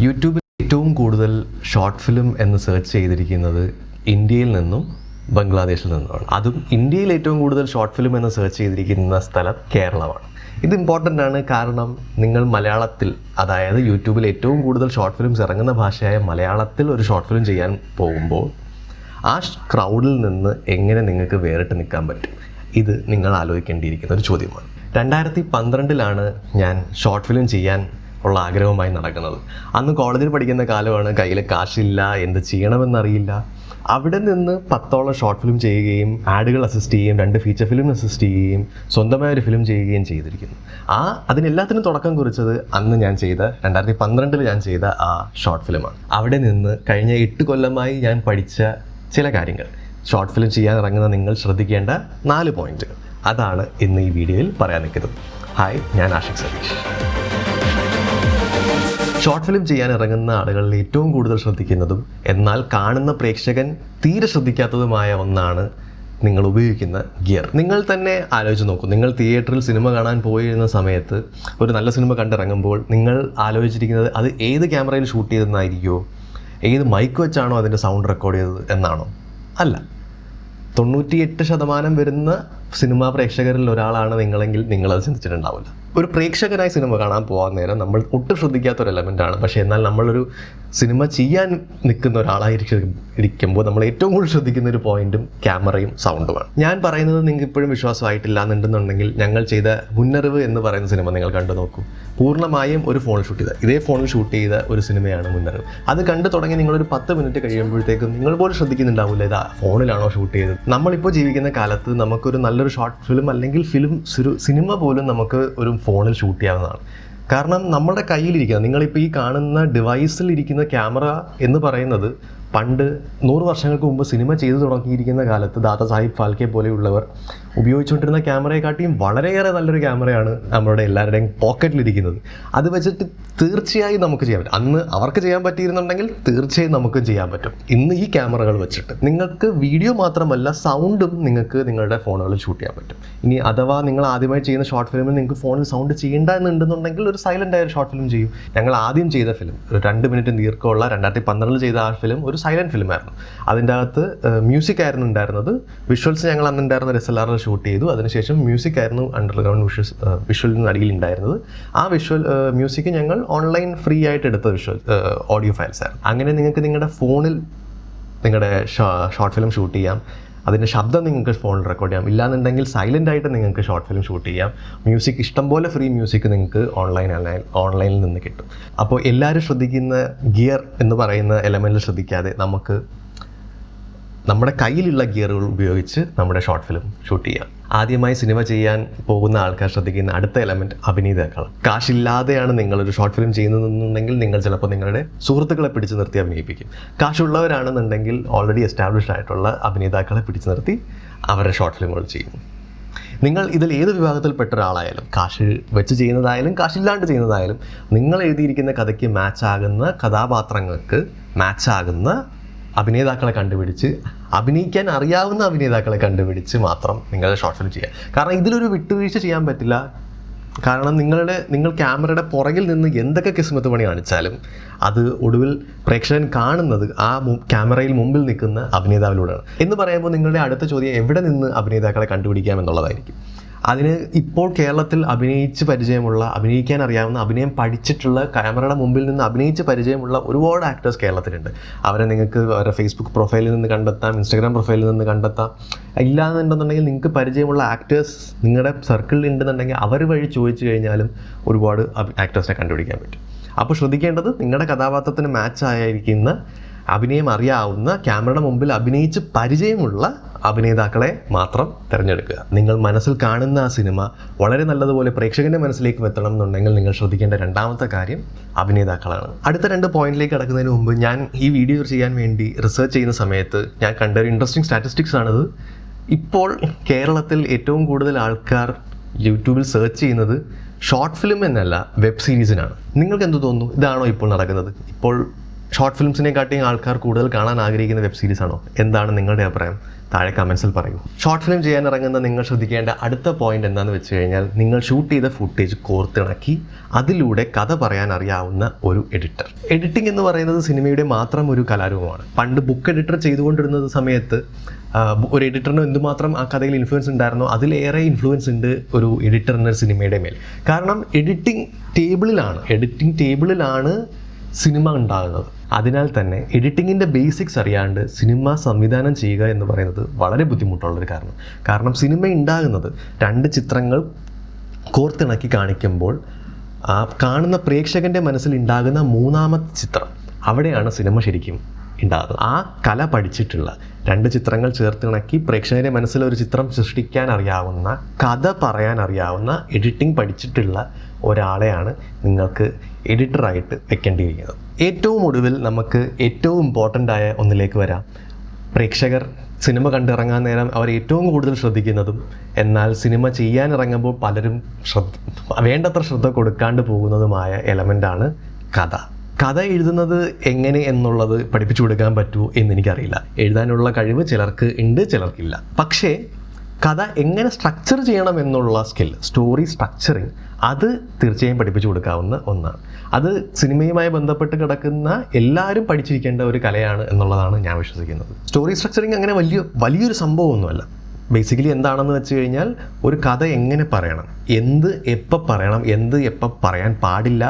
യൂട്യൂബിൽ ഏറ്റവും കൂടുതൽ ഷോർട്ട് ഫിലിം എന്ന് സെർച്ച് ചെയ്തിരിക്കുന്നത് ഇന്ത്യയിൽ നിന്നും ബംഗ്ലാദേശിൽ നിന്നുമാണ്. അതും ഇന്ത്യയിൽ ഏറ്റവും കൂടുതൽ ഷോർട്ട് ഫിലിം എന്ന് സെർച്ച് ചെയ്തിരിക്കുന്ന സ്ഥലം കേരളമാണ്. ഇത് ഇമ്പോർട്ടൻ്റ് ആണ്, കാരണം നിങ്ങൾ മലയാളത്തിൽ, അതായത് യൂട്യൂബിൽ ഏറ്റവും കൂടുതൽ ഷോർട്ട് ഫിലിംസ് ഇറങ്ങുന്ന ഭാഷയായ മലയാളത്തിൽ ഒരു ഷോർട്ട് ഫിലിം ചെയ്യാൻ പോകുമ്പോൾ ആ ക്രൗഡിൽ നിന്ന് എങ്ങനെ നിങ്ങൾക്ക് വേറിട്ട് നിൽക്കാൻ പറ്റും? ഇത് നിങ്ങൾ ആലോചിക്കേണ്ടിയിരിക്കുന്ന ഒരു ചോദ്യമാണ്. 2012 ഞാൻ ഷോർട്ട് ഫിലിം ചെയ്യാൻ ഉള്ള ആഗ്രഹവുമായി നടക്കുന്നത്. അന്ന് കോളേജിൽ പഠിക്കുന്ന കാലമാണ്, കയ്യിൽ കാശില്ല, എന്ത് ചെയ്യണമെന്നറിയില്ല. അവിടെ നിന്ന് 10ഓളം ഷോർട്ട് ഫിലിം ചെയ്യുകയും ആഡുകൾ അസിസ്റ്റ് ചെയ്യുകയും 2 ഫീച്ചർ ഫിലിം അസിസ്റ്റ് ചെയ്യുകയും സ്വന്തമായ ഒരു ഫിലിം ചെയ്യുകയും ചെയ്തിരിക്കുന്നു. അതിനെല്ലാത്തിനും തുടക്കം കുറിച്ചത് അന്ന് ഞാൻ ചെയ്ത 2012 ഞാൻ ചെയ്ത ആ ഷോർട്ട് ഫിലിമാണ്. അവിടെ നിന്ന് കഴിഞ്ഞ 8 കൊല്ലമായി ഞാൻ പഠിച്ച ചില കാര്യങ്ങൾ, ഷോർട്ട് ഫിലിം ചെയ്യാൻ ഇറങ്ങുന്ന നിങ്ങൾ ശ്രദ്ധിക്കേണ്ട 4 പോയിന്റുകൾ, അതാണ് ഇന്ന് ഈ വീഡിയോയിൽ പറയാൻ നിൽക്കുന്നത്. ഹായ്, ഞാൻ ആഷിഖ് സതീഷ്. ഷോർട്ട് ഫിലിം ചെയ്യാൻ ഇറങ്ങുന്ന ആളുകളിൽ ഏറ്റവും കൂടുതൽ ശ്രദ്ധിക്കുന്നതും എന്നാൽ കാണുന്ന പ്രേക്ഷകൻ തീരെ ശ്രദ്ധിക്കാത്തതുമായ ഒന്നാണ് നിങ്ങൾ ഉപയോഗിക്കുന്ന ഗിയർ. നിങ്ങൾ തന്നെ ആലോചിച്ച് നോക്കൂ. നിങ്ങൾ തിയേറ്ററിൽ സിനിമ കാണാൻ പോയിരുന്ന സമയത്ത് ഒരു നല്ല സിനിമ കണ്ടിറങ്ങുമ്പോൾ നിങ്ങൾ ആലോചിച്ചിരിക്കുന്നത് അത് ഏത് ക്യാമറയിൽ ഷൂട്ട് ചെയ്തെന്നായിരിക്കുമോ, ഏത് മൈക്ക് വെച്ചാണോ അതിൻ്റെ സൗണ്ട് റെക്കോർഡ് ചെയ്തത് എന്നാണോ? അല്ല. 98% വരുന്ന സിനിമാ പ്രേക്ഷകരിൽ ഒരാളാണ് നിങ്ങളെങ്കിൽ നിങ്ങളത് ചിന്തിച്ചിട്ടുണ്ടാവില്ല. ഒരു പ്രേക്ഷകനായി സിനിമ കാണാൻ പോകാൻ നേരം നമ്മൾ ഒട്ടും ശ്രദ്ധിക്കാത്തൊരു എലമെൻ്റാണ്. പക്ഷേ എന്നാൽ നമ്മളൊരു സിനിമ ചെയ്യാൻ നിൽക്കുന്ന ഒരാളായിരിക്കുമ്പോൾ നമ്മൾ ഏറ്റവും കൂടുതൽ ശ്രദ്ധിക്കുന്ന ഒരു പോയിന്റും ക്യാമറയും സൗണ്ടുമാണ്. ഞാൻ പറയുന്നത് നിങ്ങൾക്ക് ഇപ്പോഴും വിശ്വാസമായിട്ടില്ല എന്നുണ്ടെന്നുണ്ടെങ്കിൽ ഞങ്ങൾ ചെയ്ത മുന്നറിവ് എന്ന് പറയുന്ന സിനിമ നിങ്ങൾ കണ്ടു നോക്കൂ. പൂർണ്ണമായും ഒരു ഫോണിൽ ഷൂട്ട് ചെയ്ത, ഇതേ ഫോണിൽ ഷൂട്ട് ചെയ്ത ഒരു സിനിമയാണ് മുന്നറിവ്. അത് കണ്ടു തുടങ്ങി നിങ്ങളൊരു 10 മിനിറ്റ് കഴിയുമ്പോഴത്തേക്കും നിങ്ങൾ പോലും ശ്രദ്ധിക്കുന്നുണ്ടാവില്ല ഇതാ ഫോണിലാണോ ഷൂട്ട് ചെയ്തത്. നമ്മളിപ്പോൾ ജീവിക്കുന്ന കാലത്ത് നമുക്കൊരു നല്ലൊരു ഷോർട്ട് ഫിലിം അല്ലെങ്കിൽ സിനിമ പോലും നമുക്ക് ഒരു ഫോണിൽ ഷൂട്ട് ചെയ്യാവുന്നതാണ്. കാരണം നമ്മുടെ കയ്യിലിരിക്കുന്ന, നിങ്ങളിപ്പോൾ ഈ കാണുന്ന ഡിവൈസിൽ ഇരിക്കുന്ന ക്യാമറ എന്ന് പറയുന്നത് പണ്ട് 100 വർഷങ്ങൾക്ക് മുമ്പ് സിനിമ ചെയ്തു തുടങ്ങിയിരിക്കുന്ന കാലത്ത് ദാദാ സാഹിബ് ഫാൽക്കെ പോലെയുള്ളവർ ഉപയോഗിച്ചുകൊണ്ടിരുന്ന ക്യാമറയെക്കാട്ടിയും വളരെയേറെ നല്ലൊരു ക്യാമറയാണ് നമ്മുടെ എല്ലാവരുടെയും പോക്കറ്റിലിരിക്കുന്നത്. അത് വെച്ചിട്ട് തീർച്ചയായും നമുക്ക് ചെയ്യാൻ പറ്റും. അന്ന് അവർക്ക് ചെയ്യാൻ പറ്റിയിരുന്നുണ്ടെങ്കിൽ തീർച്ചയായും നമുക്കും ചെയ്യാൻ പറ്റും. ഇന്ന് ഈ ക്യാമറകൾ വെച്ചിട്ട് നിങ്ങൾക്ക് വീഡിയോ മാത്രമല്ല സൗണ്ടും നിങ്ങൾക്ക് നിങ്ങളുടെ ഫോണുകളിൽ ഷൂട്ട് ചെയ്യാൻ പറ്റും. ഇനി അഥവാ നിങ്ങൾ ആദ്യമായി ചെയ്യുന്ന ഷോർട്ട് ഫിലിമിൽ നിങ്ങൾക്ക് ഫോണിൽ സൗണ്ട് ചെയ്യേണ്ട എന്നുണ്ടെന്നുണ്ടെങ്കിൽ ഒരു സൈലൻ്റ് ആയ ഷോർട്ട് ഫിലിം ചെയ്യും. ഞങ്ങൾ ആദ്യം ചെയ്ത ഫിലിം ഒരു 2 മിനിറ്റ് ദീർഘമുള്ള 2012 ചെയ്ത ആ ഫിലിം ഒരു സൈലൻറ്റ് ഫിലിമായിരുന്നു. അതിൻ്റെ അകത്ത് മ്യൂസിക് ആയിരുന്നു ഉണ്ടായിരുന്നത്. വിഷ്വൽസ് ഞങ്ങൾ അന്നുണ്ടായിരുന്ന SLR ഷൂട്ട് ചെയ്തു. അതിനുശേഷം മ്യൂസിക് ആയിരുന്നു അണ്ടർഗ്രൗണ്ട് വിഷ്വലിന് അടിയിൽ ഉണ്ടായിരുന്നത്. ആ മ്യൂസിക് ഞങ്ങൾ ഓൺലൈൻ ഫ്രീ ആയിട്ട് എടുത്ത ഓഡിയോ ഫയൽസ് ആയിരുന്നു. അങ്ങനെ നിങ്ങൾക്ക് നിങ്ങളുടെ ഫോണിൽ നിങ്ങളുടെ ഷോർട്ട് ഫിലിം ഷൂട്ട് ചെയ്യാം. അതിൻ്റെ ശബ്ദം നിങ്ങൾക്ക് ഫോണിൽ റെക്കോർഡ് ചെയ്യാം. ഇല്ലാന്നുണ്ടെങ്കിൽ സൈലൻ്റ് ആയിട്ട് നിങ്ങൾക്ക് ഷോർട്ട് ഫിലിം ഷൂട്ട് ചെയ്യാം. മ്യൂസിക് ഇഷ്ടംപോലെ ഫ്രീ മ്യൂസിക് നിങ്ങൾക്ക് ഓൺലൈനിൽ നിന്ന് കിട്ടും. അപ്പോൾ എല്ലാവരും ശ്രദ്ധിക്കുന്ന ഗിയർ എന്ന് പറയുന്ന എലമെൻറ്റിൽ ശ്രദ്ധിക്കാതെ നമുക്ക് നമ്മുടെ കയ്യിലുള്ള ഗിയറുകൾ ഉപയോഗിച്ച് നമ്മുടെ ഷോർട്ട് ഫിലിം ഷൂട്ട് ചെയ്യാം. ആദ്യമായി സിനിമ ചെയ്യാൻ പോകുന്ന ആൾക്കാർ ശ്രദ്ധിക്കുന്ന അടുത്ത എലമെൻറ്റ് അഭിനേതാക്കൾ. കാശില്ലാതെയാണ് നിങ്ങളൊരു ഷോർട്ട് ഫിലിം ചെയ്യുന്നതെന്നുണ്ടെങ്കിൽ നിങ്ങൾ ചിലപ്പോൾ നിങ്ങളുടെ സുഹൃത്തുക്കളെ പിടിച്ചു നിർത്തി അഭിനയിപ്പിക്കും. കാശുള്ളവരാണെന്നുണ്ടെങ്കിൽ ഓൾറെഡി എസ്റ്റാബ്ലിഷ്ഡ് ആയിട്ടുള്ള അഭിനേതാക്കളെ പിടിച്ചു നിർത്തി അവരുടെ ഷോർട്ട് ഫിലിമുകൾ ചെയ്യും. നിങ്ങൾ ഇതിൽ ഏത് വിഭാഗത്തിൽപ്പെട്ട ഒരാളായാലും, കാശ് വെച്ച് ചെയ്യുന്നതായാലും കാശില്ലാണ്ട് ചെയ്യുന്നതായാലും, നിങ്ങൾ എഴുതിയിരിക്കുന്ന കഥയ്ക്ക് മാച്ചാകുന്ന കഥാപാത്രങ്ങൾക്ക് മാച്ചാകുന്ന അഭിനേതാക്കളെ കണ്ടുപിടിച്ച്, അഭിനയിക്കാൻ അറിയാവുന്ന അഭിനേതാക്കളെ കണ്ടുപിടിച്ച് മാത്രം നിങ്ങളുടെ ഷോർട്ട് ഫിലിം ചെയ്യുക. കാരണം ഇതിലൊരു വിട്ടുവീഴ്ച ചെയ്യാൻ പറ്റില്ല. കാരണം നിങ്ങൾ ക്യാമറയുടെ പുറകിൽ നിന്ന് എന്തൊക്കെ കിസ്മത്ത് പണി കാണിച്ചാലും അത് ഒടുവിൽ പ്രേക്ഷകൻ കാണുന്നത് ആ ക്യാമറയിൽ മുമ്പിൽ നിൽക്കുന്ന അഭിനേതാവിലൂടെയാണ്. എന്ന് പറയുമ്പോൾ നിങ്ങളുടെ അടുത്ത ചോദ്യം എവിടെ നിന്ന് അഭിനേതാക്കളെ കണ്ടുപിടിക്കാം എന്നുള്ളതായിരിക്കും. അതിന് ഇപ്പോൾ കേരളത്തിൽ അഭിനയിക്കാൻ അറിയാവുന്ന, അഭിനയം പഠിച്ചിട്ടുള്ള, ക്യാമറയുടെ മുമ്പിൽ നിന്ന് അഭിനയിച്ച് പരിചയമുള്ള ഒരുപാട് ആക്ടേഴ്സ് കേരളത്തിലുണ്ട്. അവരെ നിങ്ങൾക്ക് അവരുടെ ഫേസ്ബുക്ക് പ്രൊഫൈലിൽ നിന്ന് കണ്ടെത്താം, ഇൻസ്റ്റാഗ്രാം പ്രൊഫൈലിൽ നിന്ന് കണ്ടെത്താം. ഇല്ലാന്നുണ്ടെന്നുണ്ടെങ്കിൽ നിങ്ങൾക്ക് പരിചയമുള്ള ആക്ടേഴ്സ് നിങ്ങളുടെ സർക്കിളിൽ ഉണ്ടെന്നുണ്ടെങ്കിൽ അവർ വഴി ചോദിച്ചു കഴിഞ്ഞാലും ഒരുപാട് ആക്ടേഴ്സിനെ കണ്ടുപിടിക്കാൻ പറ്റും. അപ്പോൾ ശ്രദ്ധിക്കേണ്ടത് നിങ്ങളുടെ കഥാപാത്രത്തിന് മാച്ചായിരിക്കുന്ന, അഭിനയം അറിയാവുന്ന, ക്യാമറയുടെ മുമ്പിൽ അഭിനയിച്ച് പരിചയമുള്ള അഭിനേതാക്കളെ മാത്രം തിരഞ്ഞെടുക്കുക. നിങ്ങൾ മനസ്സിൽ കാണുന്ന ആ സിനിമ വളരെ നല്ലതുപോലെ പ്രേക്ഷകൻ്റെ മനസ്സിലേക്ക് എത്തണം എന്നുണ്ടെങ്കിൽ നിങ്ങൾ ശ്രദ്ധിക്കേണ്ട രണ്ടാമത്തെ കാര്യം അഭിനേതാക്കളാണ്. അടുത്ത 2 പോയിന്റിലേക്ക് കടക്കുന്നതിന് മുമ്പ് ഞാൻ ഈ വീഡിയോ ചെയ്യാൻ വേണ്ടി റിസർച്ച് ചെയ്യുന്ന സമയത്ത് ഞാൻ കണ്ട ഒരു ഇൻട്രസ്റ്റിംഗ് സ്റ്റാറ്റിസ്റ്റിക്സ് ആണിത്. ഇപ്പോൾ കേരളത്തിൽ ഏറ്റവും കൂടുതൽ ആൾക്കാർ യൂട്യൂബിൽ സെർച്ച് ചെയ്യുന്നത് ഷോർട്ട് ഫിലിം എന്നല്ല, വെബ് സീരീസിനാണ്. നിങ്ങൾക്ക് എന്ത് തോന്നുന്നു? ഇതാണോ ഇപ്പോൾ നടക്കുന്നത്? ഇപ്പോൾ ഷോർട്ട് ഫിലിംസിനെക്കാട്ടിയും ആൾക്കാർ കൂടുതൽ കാണാൻ ആഗ്രഹിക്കുന്ന വെബ് സീരീസ് ആണോ? എന്താണ് നിങ്ങളുടെ അഭിപ്രായം? താഴെ കമൻസിൽ പറയൂ. ഷോർട്ട് ഫിലിം ചെയ്യാൻ ഇറങ്ങുന്ന നിങ്ങൾ ശ്രദ്ധിക്കേണ്ട അടുത്ത പോയിന്റ് എന്താണെന്ന് വെച്ച് കഴിഞ്ഞാൽ, നിങ്ങൾ ഷൂട്ട് ചെയ്ത ഫുട്ടേജ് കോർത്തിണക്കി അതിലൂടെ കഥ പറയാൻ അറിയാവുന്ന ഒരു എഡിറ്റർ. എഡിറ്റിംഗ് എന്ന് പറയുന്നത് സിനിമയുടെ മാത്രം ഒരു കലാരൂപമാണ്. പണ്ട് ബുക്ക് എഡിറ്റർ ചെയ്തുകൊണ്ടിരുന്ന സമയത്ത് ഒരു എഡിറ്ററിന് എന്തുമാത്രം ആ കഥയിൽ ഇൻഫ്ലുവൻസ് ഉണ്ടായിരുന്നോ അതിലേറെ ഇൻഫ്ലുവൻസ് ഉണ്ട് ഒരു എഡിറ്ററിന് സിനിമയുടെ മേൽ. കാരണം എഡിറ്റിംഗ് ടേബിളിലാണ് സിനിമ ഉണ്ടാകുന്നത്. അതിനാൽ തന്നെ എഡിറ്റിങ്ങിൻ്റെ ബേസിക്സ് അറിയാണ്ട് സിനിമ സംവിധാനം ചെയ്യുക എന്ന് പറയുന്നത് വളരെ ബുദ്ധിമുട്ടുള്ളൊരു കാരണം സിനിമ ഉണ്ടാകുന്നത് 2 ചിത്രങ്ങൾ കോർത്തിണക്കി കാണിക്കുമ്പോൾ കാണുന്ന പ്രേക്ഷകൻ്റെ മനസ്സിൽ ഉണ്ടാകുന്ന 3ാമത്തെ ചിത്രം, അവിടെയാണ് സിനിമ ശരിക്കും ഉണ്ടാകുന്നത്. ആ കല പഠിച്ചിട്ടുള്ള 2 ചിത്രങ്ങൾ ചേർത്തിണക്കി പ്രേക്ഷകൻ്റെ മനസ്സിൽ ഒരു ചിത്രം സൃഷ്ടിക്കാൻ അറിയാവുന്ന, കഥ പറയാൻ അറിയാവുന്ന, എഡിറ്റിംഗ് പഠിച്ചിട്ടുള്ള ഒരാളെയാണ് നിങ്ങൾക്ക് എഡിറ്ററായിട്ട് വെക്കേണ്ടിയിരിക്കുന്നത്. ഏറ്റവും ഒടുവിൽ നമുക്ക് ഏറ്റവും ഇമ്പോർട്ടൻ്റ് ആയ ഒന്നിലേക്ക് വരാം. പ്രേക്ഷകർ സിനിമ കണ്ടിറങ്ങാൻ നേരം അവർ ഏറ്റവും കൂടുതൽ ശ്രദ്ധിക്കുന്നതും എന്നാൽ സിനിമ ചെയ്യാൻ ഇറങ്ങുമ്പോൾ പലരും വേണ്ടത്ര ശ്രദ്ധ കൊടുക്കാണ്ട് പോകുന്നതുമായ എലമെൻ്റാണ് കഥ. കഥ എഴുതുന്നത് എങ്ങനെ എന്നുള്ളത് പഠിപ്പിച്ചു കൊടുക്കാൻ പറ്റുമോ എന്നെനിക്കറിയില്ല. എഴുതാനുള്ള കഴിവ് ചിലർക്ക് ഉണ്ട്, ചിലർക്കില്ല. പക്ഷേ കഥ എങ്ങനെ സ്ട്രക്ചർ ചെയ്യണം എന്നുള്ള സ്കിൽ, സ്റ്റോറി സ്ട്രക്ചറിങ്, അത് തീർച്ചയായും പഠിപ്പിച്ചു കൊടുക്കാവുന്ന ഒന്നാണ്. അത് സിനിമയുമായി ബന്ധപ്പെട്ട് കിടക്കുന്ന എല്ലാവരും പഠിച്ചിരിക്കേണ്ട ഒരു കലയാണ് എന്നുള്ളതാണ് ഞാൻ വിശ്വസിക്കുന്നത്. സ്റ്റോറി സ്ട്രക്ചറിങ് അങ്ങനെ വലിയൊരു സംഭവമൊന്നുമല്ല. ബേസിക്കലി എന്താണെന്ന് വെച്ച് കഴിഞ്ഞാൽ, ഒരു കഥ എങ്ങനെ പറയണം, എന്ത് എപ്പോൾ പറയണം, എന്ത് എപ്പോൾ പറയാൻ പാടില്ല,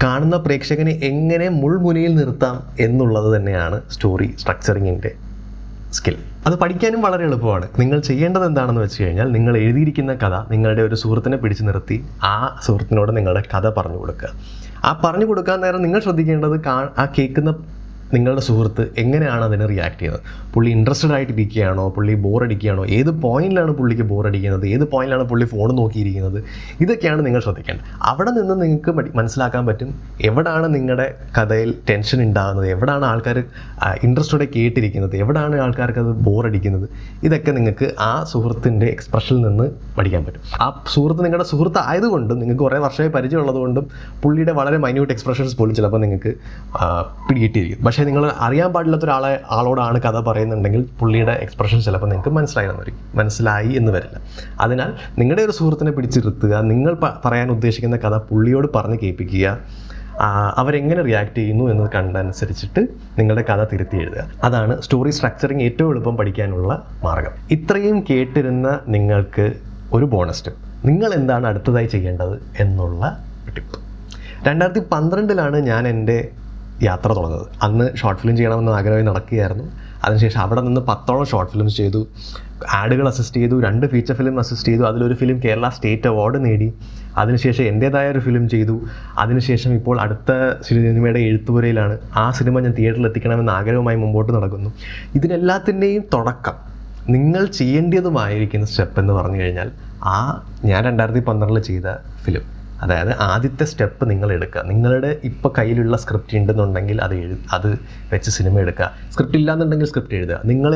കാണുന്ന പ്രേക്ഷകനെ എങ്ങനെ മുൾമുനയിൽ നിർത്താം എന്നുള്ളത് തന്നെയാണ് സ്റ്റോറി സ്ട്രക്ചറിങ്ങിൻ്റെ സ്കിൽ. അത് പഠിക്കാനും വളരെ എളുപ്പമാണ്. നിങ്ങൾ ചെയ്യേണ്ടത് എന്താണെന്ന് വെച്ച് കഴിഞ്ഞാൽ, നിങ്ങൾ എഴുതിയിരിക്കുന്ന കഥ നിങ്ങളുടെ ഒരു സുഹൃത്തിനെ പിടിച്ചു നിർത്തി ആ സുഹൃത്തിനോട് നിങ്ങളുടെ കഥ പറഞ്ഞു കൊടുക്കുക. ആ പറഞ്ഞു കൊടുക്കാൻ നേരം നിങ്ങൾ ശ്രദ്ധിക്കേണ്ടത് ആ കേൾക്കുന്ന നിങ്ങളുടെ സുഹൃത്ത് എങ്ങനെയാണ് അതിനെ റിയാക്ട് ചെയ്യുന്നത്. പുള്ളി ഇൻട്രസ്റ്റഡ് ആയിട്ട് ഇരിക്കുകയാണോ, പുള്ളി ബോറടിക്കുകയാണോ, ഏത് പോയിന്റിലാണ് പുള്ളിക്ക് ബോറടിക്കുന്നത്, ഏത് പോയിന്റിലാണ് പുള്ളി ഫോൺ നോക്കിയിരിക്കുന്നത്, ഇതൊക്കെയാണ് നിങ്ങൾ ശ്രദ്ധിക്കേണ്ടത്. അവിടെ നിന്ന് നിങ്ങൾക്ക് മനസ്സിലാക്കാൻ പറ്റും എവിടാണ് നിങ്ങളുടെ കഥയിൽ ടെൻഷൻ ഉണ്ടാകുന്നത്, എവിടാണ് ആൾക്കാർ ഇൻട്രസ്റ്റോടെ കേട്ടിരിക്കുന്നത്, എവിടാണ് ആൾക്കാർക്ക് അത് ബോറടിക്കുന്നത്. ഇതൊക്കെ നിങ്ങൾക്ക് ആ സുഹൃത്തിൻ്റെ എക്സ്പ്രഷനിൽ നിന്ന് പഠിക്കാൻ പറ്റും. ആ സുഹൃത്ത് നിങ്ങളുടെ സുഹൃത്ത് ആയതുകൊണ്ടും നിങ്ങൾക്ക് കുറേ വർഷമായി പരിചയമുള്ളതുകൊണ്ടും പുള്ളിയുടെ വളരെ മൈന്യൂട്ട് എക്സ്പ്രഷൻസ് പോലും ചിലപ്പോൾ നിങ്ങൾക്ക് പിടികിട്ടിയിരിക്കും. പക്ഷേ നിങ്ങൾ അറിയാൻ പാടില്ലാത്ത ആളോടാണ് കഥ പറയുന്നുണ്ടെങ്കിൽ പുള്ളിയുടെ എക്സ്പ്രഷൻ ചിലപ്പോൾ നിങ്ങൾക്ക് മനസ്സിലായി എന്ന് വരില്ല. അതിനാൽ നിങ്ങളുടെ ഒരു സുഹൃത്തിനെ പിടിച്ചിരുത്തുക, നിങ്ങൾ പറയാൻ ഉദ്ദേശിക്കുന്ന കഥ പുള്ളിയോട് പറഞ്ഞ് കേൾപ്പിക്കുക, അവരെങ്ങനെ റിയാക്ട് ചെയ്യുന്നു എന്ന് കണ്ടനുസരിച്ചിട്ട് നിങ്ങളുടെ കഥ തിരുത്തി എഴുതുക. അതാണ് സ്റ്റോറി സ്ട്രക്ചറിങ് ഏറ്റവും എളുപ്പം പഠിക്കാനുള്ള മാർഗം. ഇത്രയും കേട്ടിരുന്ന നിങ്ങൾക്ക് ഒരു ബോണസ് ടിപ്പ്, നിങ്ങൾ എന്താണ് അടുത്തതായി ചെയ്യേണ്ടത് എന്നുള്ള ടിപ്പ്. 2012 ഞാൻ എൻ്റെ യാത്ര തുടങ്ങുന്നത്. അന്ന് ഷോർട്ട് ഫിലിം ചെയ്യണമെന്ന് ആഗ്രഹമായി നടക്കുകയായിരുന്നു. അതിനുശേഷം അവിടെ നിന്ന് 10ഓളം ഷോർട്ട് ഫിലിംസ് ചെയ്തു, ആഡുകൾ അസിസ്റ്റ് ചെയ്തു, 2 ഫീച്ചർ ഫിലിം അസിസ്റ്റ് ചെയ്തു, അതിലൊരു ഫിലിം കേരള സ്റ്റേറ്റ് അവാർഡ് നേടി. അതിനുശേഷം എൻ്റേതായ ഒരു ഫിലിം ചെയ്തു. അതിനുശേഷം ഇപ്പോൾ അടുത്ത സിനിമയുടെ എഴുത്തുപുരയിലാണ്. ആ സിനിമ ഞാൻ തിയേറ്ററിൽ എത്തിക്കണമെന്ന് ആഗ്രഹമായി മുമ്പോട്ട് നടക്കുന്നു. ഇതിനെല്ലാത്തിൻ്റെയും തുടക്കം നിങ്ങൾ ചെയ്യേണ്ടതുമായിരിക്കുന്ന സ്റ്റെപ്പ് എന്ന് പറഞ്ഞു കഴിഞ്ഞാൽ, ഞാൻ 2012 ചെയ്ത ഫിലിം, അതായത് ആദ്യത്തെ സ്റ്റെപ്പ് നിങ്ങൾ എടുക്കുക. നിങ്ങളുടെ ഇപ്പോൾ കയ്യിലുള്ള സ്ക്രിപ്റ്റ് ഉണ്ടെന്നുണ്ടെങ്കിൽ അത് വെച്ച് സിനിമ എടുക്കുക. സ്ക്രിപ്റ്റ് ഇല്ലാന്നുണ്ടെങ്കിൽ സ്ക്രിപ്റ്റ് എഴുതുക. നിങ്ങൾ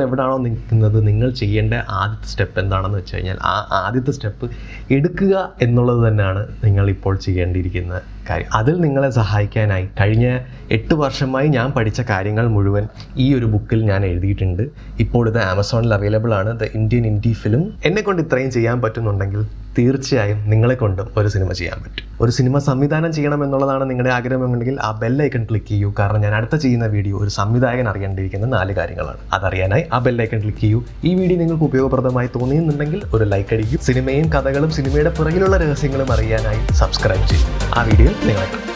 എവിടെയാണോ നിൽക്കുന്നത്, നിങ്ങൾ ചെയ്യേണ്ട ആദ്യത്തെ സ്റ്റെപ്പ് എന്താണെന്ന് വെച്ച് കഴിഞ്ഞാൽ ആ ആദ്യത്തെ സ്റ്റെപ്പ് എടുക്കുക എന്നുള്ളത് തന്നെയാണ് നിങ്ങളിപ്പോൾ ചെയ്യേണ്ടിയിരിക്കുന്ന കാര്യം. അതിൽ നിങ്ങളെ സഹായിക്കാനായി കഴിഞ്ഞ 8 വർഷമായി ഞാൻ പഠിച്ച കാര്യങ്ങൾ മുഴുവൻ ഈ ഒരു ബുക്കിൽ ഞാൻ എഴുതിയിട്ടുണ്ട്. ഇപ്പോൾ ഇത് ആമസോണിൽ അവൈലബിൾ ആണ്, ദ ഇന്ത്യൻ ഇൻഡി ഫിലിം. എന്നെക്കൊണ്ട് ഇത്രയും ചെയ്യാൻ പറ്റുന്നുണ്ടെങ്കിൽ തീർച്ചയായും നിങ്ങളെ കൊണ്ടും ഒരു സിനിമ ചെയ്യാൻ പറ്റും. ഒരു സിനിമ സംവിധാനം ചെയ്യണം എന്നുള്ളതാണ് നിങ്ങളുടെ ആഗ്രഹമെന്നുണ്ടെങ്കിൽ ആ ബെല്ലൈക്കൺ ക്ലിക്ക് ചെയ്യൂ. കാരണം ഞാൻ അടുത്ത ചെയ്യുന്ന വീഡിയോ ഒരു സംവിധായകൻ അറിയേണ്ടിയിരിക്കുന്ന 4 കാര്യങ്ങളാണ്. അതറിയാനായി ആ ബെല്ലൈക്കൺ ക്ലിക്ക് ചെയ്യൂ. ഈ വീഡിയോ നിങ്ങൾക്ക് ഉപയോഗപ്രദമായി തോന്നിയെന്നുണ്ടെങ്കിൽ ഒരു ലൈക്ക് അടിക്കൂ. സിനിമയും കഥകളും സിനിമയുടെ പുറകിലുള്ള രഹസ്യങ്ങളും അറിയാനായി സബ്സ്ക്രൈബ് ചെയ്യൂ. ആ വീഡിയോ നിങ്ങളെ